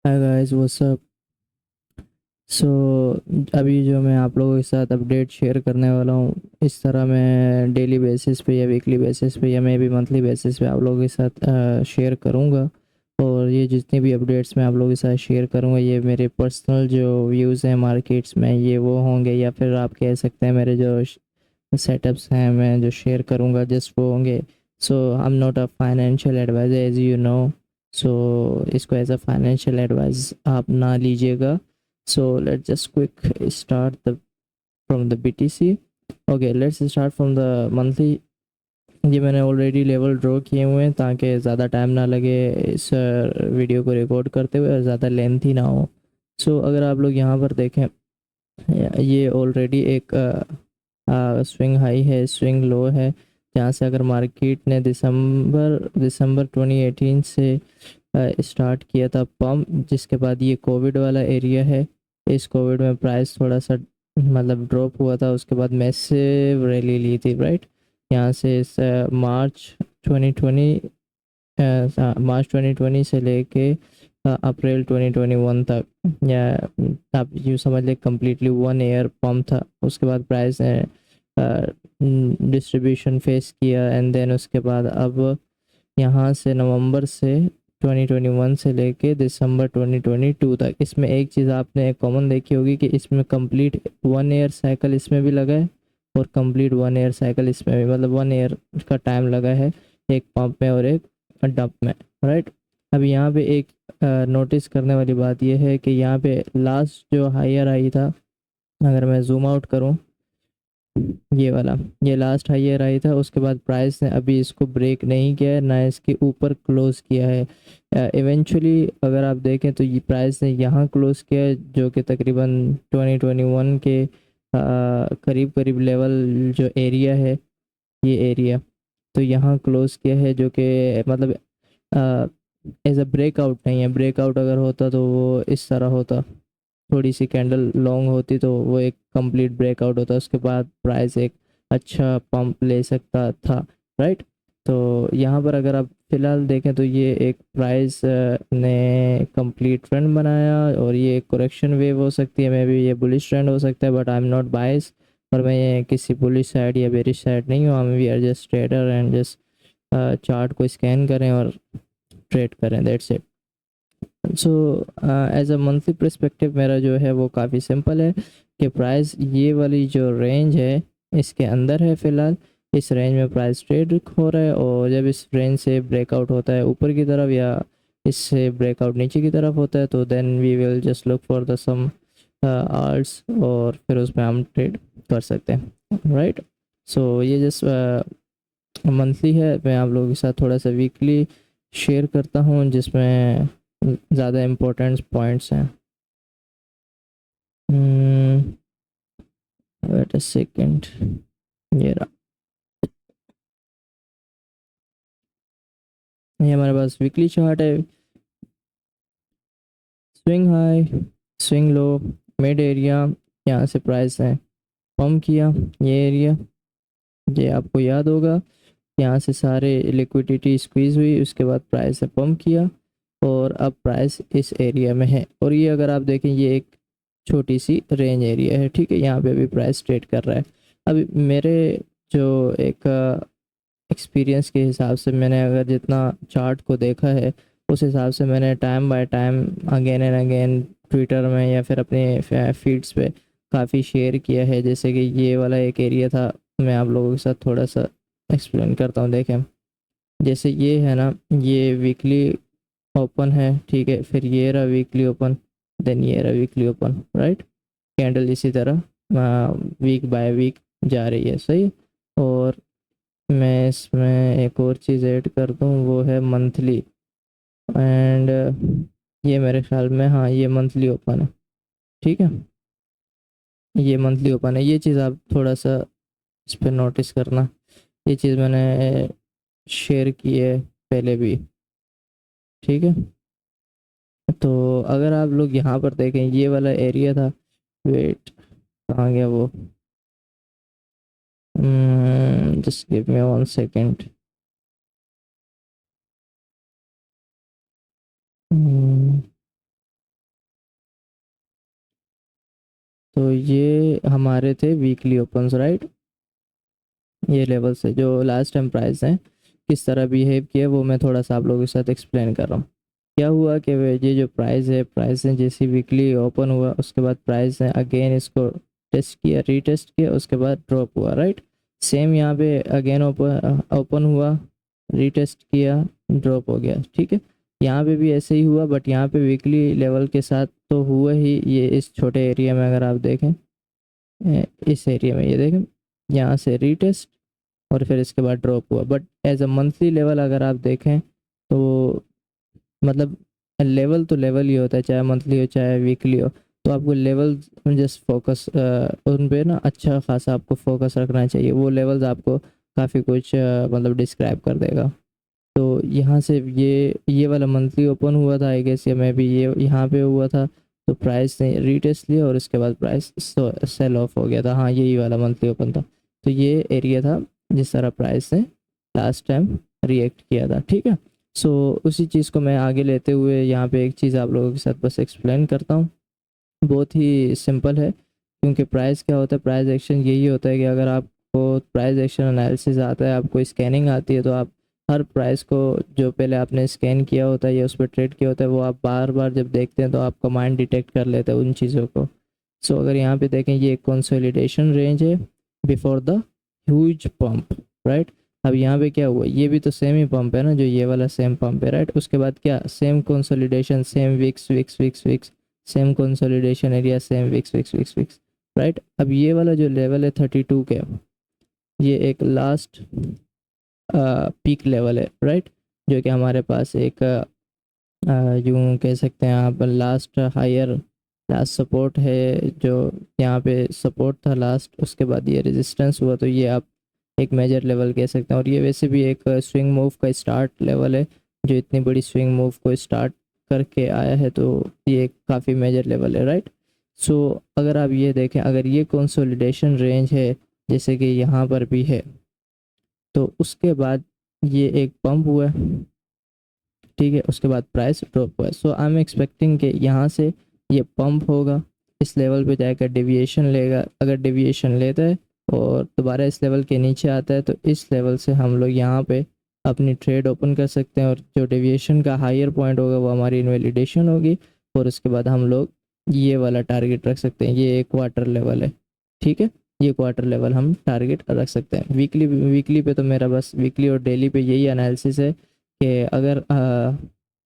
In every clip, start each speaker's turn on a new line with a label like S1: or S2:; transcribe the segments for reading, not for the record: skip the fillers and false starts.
S1: हाय guys what's up. So अभी जो मैं आप लोगों के साथ अपडेट शेयर करने वाला हूँ, इस तरह मैं डेली बेसिस पे या वीकली बेसिस पे या मे बी मंथली बेसिस पे आप लोगों के साथ शेयर करूँगा। और ये जितनी भी अपडेट्स मैं आप लोगों के साथ शेयर करूँगा, ये मेरे पर्सनल जो व्यूज़ हैं मार्केट्स में, ये वो होंगे, या फिर आप कह सकते हैं मेरे जो सेटअप्स हैं मैं जो शेयर करूँगा जस्ट वो होंगे। So I am not a financial advisor as you know. So इसको एज अ फाइनेंशियल एडवाइस आप ना लीजिएगा। So let's just quick start the from the BTC. Okay, let's start from the monthly। ये मैंने already level draw किए हुए हैं ताकि ज़्यादा टाइम ना लगे इस वीडियो को रिकॉर्ड करते हुए और ज़्यादा लेंथी ना हो। सो अगर आप लोग यहाँ पर देखें, ये ऑलरेडी एक स्विंग हाई है, स्विंग लो है, जहाँ से अगर मार्केट ने दिसंबर 2018 से स्टार्ट किया था पम्प, जिसके बाद ये कोविड वाला एरिया है। इस कोविड में प्राइस थोड़ा सा मतलब ड्रॉप हुआ था, उसके बाद मैसिव रैली ली थी, राइट। यहाँ से इस मार्च 2020 मार्च 2020 से लेके अप्रैल 2021 तक, या आप यूँ समझ लें कम्प्लीटली 1 ईयर पम्प था। उसके बाद प्राइस ने डिस्ट्रीब्यूशन फेस किया एंड देन उसके बाद अब यहाँ से नवंबर से 2021 से लेके दिसंबर 2022 तक, इसमें एक चीज़ आपने कॉमन देखी होगी कि इसमें कंप्लीट 1 ईयर साइकिल इसमें भी लगा है और कंप्लीट 1 ईयर साइकिल इसमें भी, मतलब 1 ईयर का टाइम लगा है एक पंप में और एक डंप में, राइट। अब यहाँ पे एक नोटिस करने वाली बात यह है कि यहाँ पे लास्ट जो हायर आई था, अगर मैं जूम आउट करूँ, ये वाला, ये लास्ट हायर आई था। उसके बाद प्राइस ने अभी इसको ब्रेक नहीं किया है, ना इसके ऊपर क्लोज किया है। इवेंचुअली अगर आप देखें तो ये प्राइस ने यहाँ क्लोज किया है, जो कि तकरीबन 2021 के करीब करीब लेवल जो एरिया है, ये एरिया, तो यहाँ क्लोज किया है, जो कि मतलब एज अ ब्रेकआउट नहीं है। ब्रेकआउट अगर होता तो वो इस तरह होता, थोड़ी सी कैंडल लॉन्ग होती तो वो एक कंप्लीट ब्रेकआउट होता, उसके बाद प्राइस एक अच्छा पंप ले सकता था, राइट। तो यहाँ पर अगर आप फिलहाल देखें तो ये एक प्राइस ने कंप्लीट ट्रेंड बनाया, और ये एक करेक्शन वेव हो सकती है, मे बी ये बुलिश ट्रेंड हो सकता है, but I am not bias. और मैं ये किसी बुलिश साइड या बेरिश साइड नहीं हूँ, हम we are just trader and just chart को स्कैन करें और ट्रेड करें, that's it. So as a monthly perspective मेरा जो है वो काफ़ी सिंपल है कि प्राइस ये वाली जो रेंज है इसके अंदर है फ़िलहाल। इस रेंज में प्राइस ट्रेड हो रहा है, और जब इस रेंज से ब्रेकआउट होता है ऊपर की तरफ या इससे ब्रेकआउट नीचे की तरफ होता है, तो then we will just look for the some arts, और फिर उसमें हम ट्रेड कर सकते हैं, राइट। सो ये जस्ट मंथली है, मैं आप लोगों के साथ थोड़ा सा वीकली शेयर करता हूँ जिसमें ज़्यादा इम्पोर्टेंट पॉइंट्स हैं। वेट अ सेकंड, ये रहा, ये हमारे पास वीकली चार्ट है। Swing high, swing low, mid area, यहाँ से प्राइस है पम्प किया, ये एरिया, ये आपको याद होगा। यहाँ से सारे लिक्विडिटी स्क्वीज हुई, उसके बाद प्राइस ने पंप किया, और अब प्राइस इस एरिया में है। और ये अगर आप देखें ये एक छोटी सी रेंज एरिया है, ठीक है, यहाँ पे भी प्राइस ट्रेड कर रहा है। अभी मेरे जो एक एक्सपीरियंस के हिसाब से, मैंने अगर जितना चार्ट को देखा है उस हिसाब से मैंने time by time again and again Twitter में या फिर अपने फीड्स पे काफ़ी शेयर किया है। जैसे कि ये वाला एक एरिया था, मैं आप लोगों के साथ थोड़ा सा एक्सप्लेन करता हूँ। देखें, जैसे ये है ना, ये वीकली ओपन है, ठीक है, फिर ये रहा वीकली ओपन, देन ये रहा वीकली ओपन, राइट। कैंडल इसी तरह वीक बाय वीक जा रही है, सही। और मैं इसमें एक और चीज़ ऐड कर दूँ, वो है मंथली, एंड ये मेरे ख्याल में, हाँ, ये मंथली ओपन है, ठीक है, ये मंथली ओपन है। ये चीज़ आप थोड़ा सा इस पर नोटिस करना, ये चीज़ मैंने शेयर की है पहले भी, ठीक है। तो अगर आप लोग यहाँ पर देखें, ये वाला एरिया था, वेट, कहाँ गया वो, जस्ट गिव मी 1 सेकेंड। तो ये हमारे थे वीकली ओपन्स, राइट। ये लेवल्स है जो लास्ट टाइम प्राइस हैं किस तरह बिहेव किया वो मैं थोड़ा सा आप लोगों के साथ एक्सप्लेन कर रहा हूँ। क्या हुआ कि ये जो प्राइस है जैसे वीकली ओपन हुआ उसके बाद प्राइस ने अगेन इसको टेस्ट किया, रीटेस्ट किया, उसके बाद ड्रॉप हुआ, राइट। सेम यहाँ पे अगेन ओपन हुआ, रीटेस्ट किया, ड्रॉप हो गया, ठीक है। यहाँ पे भी ऐसे ही हुआ, बट यहाँ पे वीकली लेवल के साथ तो हुआ ही। ये इस छोटे एरिया में अगर आप देखें, इस एरिया में ये देखें, यहाँ से रीटेस्ट और फिर इसके बाद ड्रॉप हुआ। But as a monthly level अगर आप देखें तो मतलब लेवल तो लेवल ही होता है, चाहे मंथली हो चाहे वीकली हो। तो आपको लेवल जस्ट फोकस उन पे ना अच्छा खासा आपको फोकस रखना चाहिए। वो लेवल्स आपको काफ़ी कुछ मतलब डिस्क्राइब कर देगा। तो यहाँ से ये वाला मंथली ओपन हुआ था आई गेस, या मैं भी ये यहाँ पे हुआ था। तो प्राइस ने रीटेस्ट लिया और उसके बाद प्राइस सेल ऑफ हो गया था। हाँ, यही वाला मंथली ओपन था। तो ये एरिया था जिस तरह प्राइस ने लास्ट टाइम रिएक्ट किया था, ठीक है। सो उसी चीज़ को मैं आगे लेते हुए यहाँ पे एक चीज़ आप लोगों के साथ बस एक्सप्लेन करता हूँ। बहुत ही सिंपल है, क्योंकि प्राइस क्या होता है, प्राइस एक्शन यही होता है कि अगर आपको प्राइस एक्शन एनालिसिस आता है, आपको स्कैनिंग आती है, तो आप हर प्राइस को जो पहले आपने स्कैन किया होता है या उस पर ट्रेड किया होता है वो आप बार बार जब देखते हैं तो आपका माइंड डिटेक्ट कर लेता है उन चीज़ों को। सो अगर यहाँ पे देखें, ये एक कंसोलिडेशन रेंज है before the huge pump, right. अब यहाँ पे क्या हुआ, ये भी तो सेम ही पंप है ना, जो ये वाला सेम पंप है, राइट। उसके बाद क्या, same consolidation, same wicks wicks wicks wicks, same consolidation area, same wicks wicks wicks wicks, right. अब ये वाला जो लेवल है 32 के, ये एक लास्ट पीक लेवल है, राइट। जो कि हमारे पास एक यूँ कह सकते हैं आप लास्ट हायर, लास्ट सपोर्ट है। जो यहाँ पे सपोर्ट था लास्ट, उसके बाद ये रेजिस्टेंस हुआ, तो ये आप एक मेजर लेवल कह सकते हैं। और ये वैसे भी एक स्विंग मूव का स्टार्ट लेवल है, जो इतनी बड़ी स्विंग मूव को स्टार्ट करके आया है, तो ये काफ़ी मेजर लेवल है, राइट। सो अगर आप ये देखें, अगर ये कंसोलिडेशन रेंज है जैसे कि यहाँ पर भी है, तो उसके बाद ये एक पंप हुआ है, ठीक है। उसके बाद प्राइस ड्रॉप हुआ है। सो आई एम एक्सपेक्टिंग कि यहाँ से ये पंप होगा, इस लेवल पे जाकर डेविएशन लेगा। अगर डेविएशन लेता है और दोबारा इस लेवल के नीचे आता है, तो इस लेवल से हम लोग यहाँ पे अपनी ट्रेड ओपन कर सकते हैं। और जो डेविएशन का हायर पॉइंट होगा वो हमारी इनवैलिडेशन होगी, और उसके बाद हम लोग ये वाला टारगेट रख सकते हैं। ये एक क्वार्टर लेवल है, ठीक है। ये क्वार्टर लेवल हम टारगेट रख सकते हैं। वीकली पे तो मेरा बस वीकली और डेली पे यही एनालिसिस है कि अगर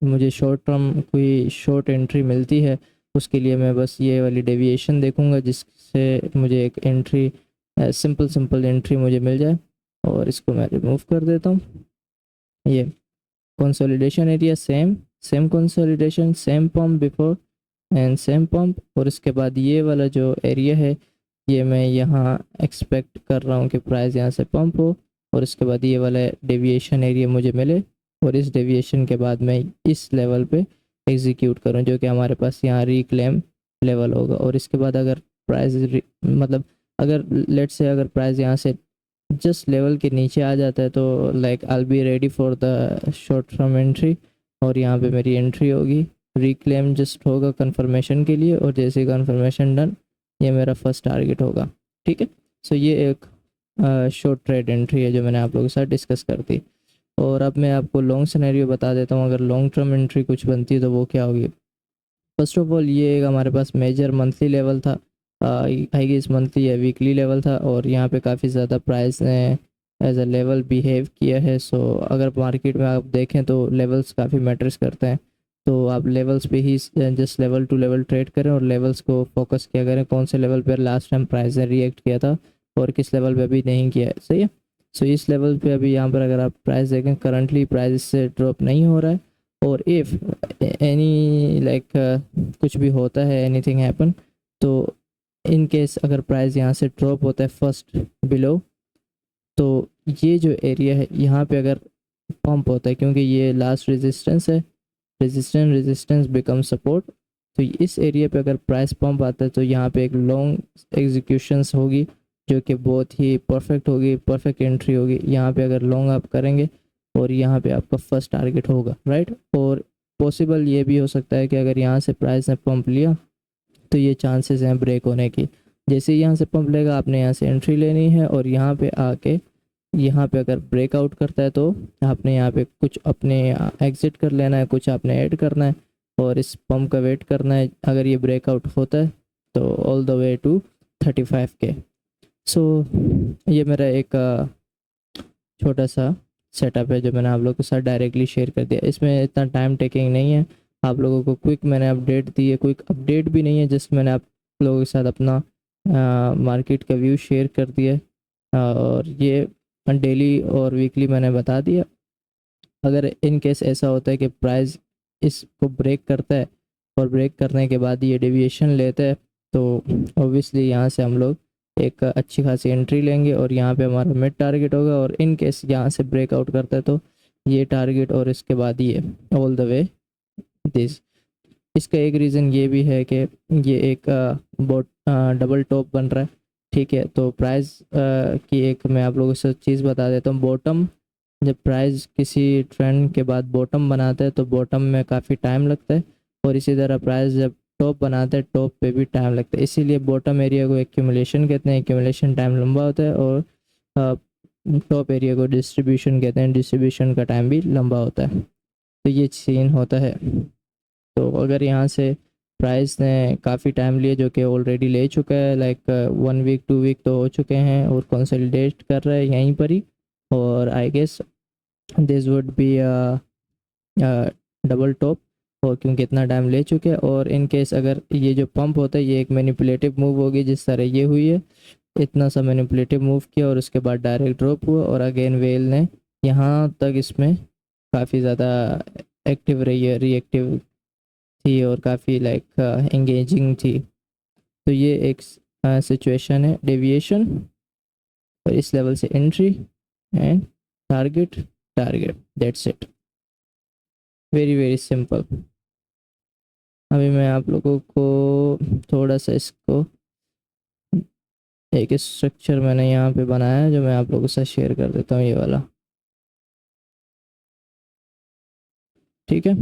S1: मुझे शॉर्ट टर्म कोई शॉर्ट एंट्री मिलती है, उसके लिए मैं बस ये वाली डेविएशन देखूंगा, जिससे मुझे एक एंट्री, सिंपल एंट्री मुझे मिल जाए। और इसको मैं रिमूव कर देता हूँ। ये consolidation area, same consolidation, same pump before and same pump. और इसके बाद ये वाला जो एरिया है, ये मैं यहाँ एक्सपेक्ट कर रहा हूँ कि प्राइस यहाँ से पंप हो, और इसके बाद ये वाला डेविएशन एरिया मुझे मिले, और इस डेविएशन के बाद मैं इस लेवल पे एग्जीक्यूट करूँ, जो कि हमारे पास यहाँ रिक्लेम लेवल होगा। और इसके बाद अगर प्राइस मतलब अगर लेट्स से अगर प्राइस यहाँ से जस्ट लेवल के नीचे आ जाता है, तो like I be ready for the short term entry, और यहाँ पे मेरी एंट्री होगी। रिक्लेम जस्ट होगा कंफर्मेशन के लिए, और जैसे कंफर्मेशन डन, ये मेरा फर्स्ट टारगेट होगा, ठीक है। सो ये एक शॉर्ट ट्रेड एंट्री है जो मैंने आप लोगों के साथ डिस्कस कर दी। और अब मैं आपको लॉन्ग सिनेरियो बता देता हूँ। अगर लॉन्ग टर्म एंट्री कुछ बनती है तो वो क्या होगी। फर्स्ट ऑफ ऑल, ये एक हमारे पास मेजर मंथली लेवल था, आई गेस मंथली या वीकली लेवल था, और यहाँ पे काफ़ी ज़्यादा प्राइस ने एज अ लेवल बिहेव किया है। सो अगर मार्केट में आप देखें तो लेवल्स काफ़ी मैटर्स करते हैं। तो आप लेवल्स पे ही just level to level trade करें, और लेवल्स को फोकस किया करें, कौन से लेवल पर लास्ट टाइम प्राइस ने रिएक्ट किया था और किस लेवल पे अभी नहीं किया है, सही है। सो इस लेवल पे अभी यहाँ पर अगर आप प्राइस देखें, करंटली प्राइस से ड्रॉप नहीं हो रहा है। और इफ़ एनी लाइक कुछ भी होता है, एनीथिंग हैपन, तो इन केस अगर प्राइस यहाँ से ड्रॉप होता है फर्स्ट बिलो, तो ये जो एरिया है यहाँ पे अगर पंप होता है, क्योंकि ये लास्ट रेजिस्टेंस है, रेजिस्टेंस बिकम सपोर्ट, तो इस एरिया पे अगर प्राइस पंप आता है तो यहाँ पे एक लॉन्ग एग्जीक्यूशंस होगी, जो कि बहुत ही परफेक्ट होगी, परफेक्ट एंट्री होगी। यहाँ पे अगर लॉन्ग आप करेंगे, और यहाँ पे आपका फर्स्ट टारगेट होगा, राइट। और पॉसिबल ये भी हो सकता है कि अगर यहाँ से प्राइस ने पंप लिया, तो ये चांसेस हैं ब्रेक होने की। जैसे ही यहाँ से पंप लेगा आपने यहाँ से एंट्री लेनी है और यहाँ पे आके यहाँ पे अगर ब्रेकआउट करता है तो आपने यहाँ पे कुछ अपने एग्जिट कर लेना है, कुछ आपने ऐड करना है और इस पंप का वेट करना है। अगर ये ब्रेकआउट होता है तो all the way to 35K। So ये मेरा एक छोटा सा सेटअप है जो मैंने आप लोगों के साथ डायरेक्टली शेयर कर दिया। इसमें इतना टाइम टेकिंग नहीं है, आप लोगों को क्विक मैंने अपडेट दी है। क्विक अपडेट भी नहीं है, जस्ट मैंने आप लोगों के साथ अपना मार्केट का व्यू शेयर कर दिया और ये डेली और वीकली मैंने बता दिया। अगर इन केस ऐसा होता है कि प्राइस इसको ब्रेक करता है और ब्रेक करने के बाद ये डेविएशन लेता है तो ऑब्वियसली यहाँ से हम लोग एक अच्छी खासी एंट्री लेंगे और यहाँ पे हमारा मिड टारगेट होगा। और इन केस यहाँ से ब्रेकआउट करता है तो ये टारगेट और इसके बाद ये ऑल द वे दिस। इसका एक रीज़न ये भी है कि ये एक डबल टॉप बन रहा है, ठीक है। तो प्राइस की एक मैं आप लोगों से चीज़ बता देता हूँ। बॉटम, जब प्राइस किसी ट्रेंड के बाद बॉटम बनाता है तो बॉटम में काफ़ी टाइम लगता है और इसी तरह प्राइस जब टॉप बनाता है टॉप पे भी टाइम लगता है। इसीलिए बॉटम एरिया को एक्यूमुलेशन कहते हैं, एक्यूमुलेशन टाइम लंबा होता है और टॉप एरिया को डिस्ट्रीब्यूशन कहते हैं, डिस्ट्रीब्यूशन का टाइम भी लंबा होता है। तो ये सीन होता है। तो अगर यहाँ से प्राइस ने काफ़ी टाइम लिए जो कि ऑलरेडी ले चुका है, लाइक 1 वीक 2 वीक तो हो चुके हैं और कंसोलिडेट कर रहा है यहीं पर ही, और I guess this would be double top और क्योंकि इतना टाइम ले चुके हैं। और इन केस अगर ये जो पंप होता है ये एक मैनिपुलेटिव मूव होगी जिस तरह ये हुई है, इतना सा मैनिपुलेटिव मूव किया और उसके बाद डायरेक्ट ड्रॉप हुआ और अगेन वेल ने यहाँ तक इसमें काफ़ी ज़्यादा एक्टिव रही है, रिएक्टिव थी और काफ़ी लाइक एंगेजिंग थी। तो ये एक सिचुएशन है, डेविएशन और इस लेवल से entry and target, that's it, very very simple. अभी मैं आप लोगों को थोड़ा सा इसको एक स्ट्रक्चर मैंने यहाँ पे बनाया है जो मैं आप लोगों के साथ शेयर कर देता हूँ, ये वाला, ठीक है।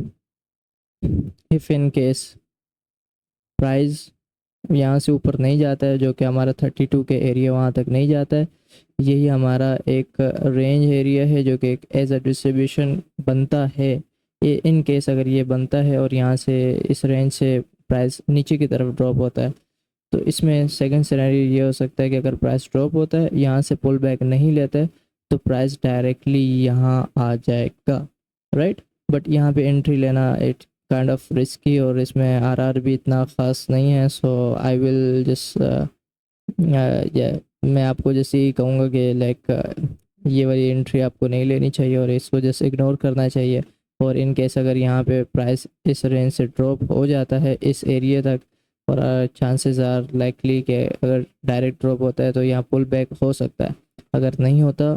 S1: इफ़ इन केस प्राइस यहाँ से ऊपर नहीं जाता है जो कि हमारा 32 के एरिया वहाँ तक नहीं जाता है, यही हमारा एक रेंज एरिया है जो कि एक एज अ डिस्ट्रीब्यूशन बनता है। ये इन केस अगर ये बनता है और यहाँ से इस रेंज से प्राइस नीचे की तरफ ड्रॉप होता है तो इसमें सेकंड सिनेरियो ये हो सकता है कि अगर प्राइस ड्रॉप होता है यहाँ से पुल बैक नहीं लेता है तो प्राइस डायरेक्टली यहाँ आ जाएगा, राइट। बट यहाँ पे एंट्री लेना इट काइंड ऑफ रिस्की और इसमें आरआर भी इतना ख़ास नहीं है। सो आई विल जस्ट मैं आपको जैसे ही कहूँगा कि लाइक ये वाली एंट्री आपको नहीं लेनी चाहिए और इसको जस्ट इग्नोर करना चाहिए। और इन केस अगर यहाँ पे प्राइस इस रेंज से ड्रॉप हो जाता है इस एरिया तक और चांसेस आर लाइकली कि अगर डायरेक्ट ड्रॉप होता है तो यहाँ पुल बैक हो सकता है। अगर नहीं होता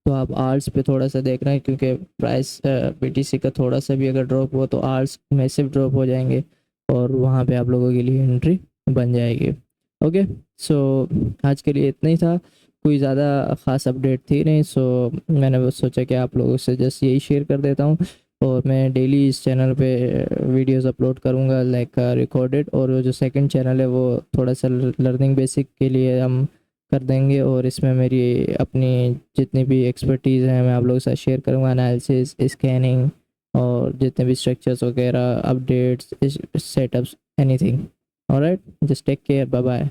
S1: तो आप आर्ट्स पे थोड़ा सा देखना है क्योंकि प्राइस बीटीसी का थोड़ा सा भी अगर ड्रॉप हुआ तो आर्ट्स मैसिव ड्रॉप हो जाएंगे और वहाँ पे आप लोगों के लिए एंट्री बन जाएगी। ओके, सो आज के लिए इतना ही था, कोई ज़्यादा ख़ास अपडेट थी नहीं। सो मैंने बस सोचा कि आप लोगों से जस्ट यही शेयर कर देता हूँ और मैं डेली इस चैनल पे वीडियोस अपलोड करूँगा लाइक रिकॉर्डेड, और वो जो सेकंड चैनल है वो थोड़ा सा लर्निंग बेसिक के लिए हम कर देंगे और इसमें मेरी अपनी जितनी भी एक्सपर्टीज़ हैं मैं आप लोगों के साथ शेयर करूँगा, एनालिसिस, स्कैनिंग और जितने भी स्ट्रक्चर्स वगैरह, updates, setups, anything. Alright, just take care, bye bye.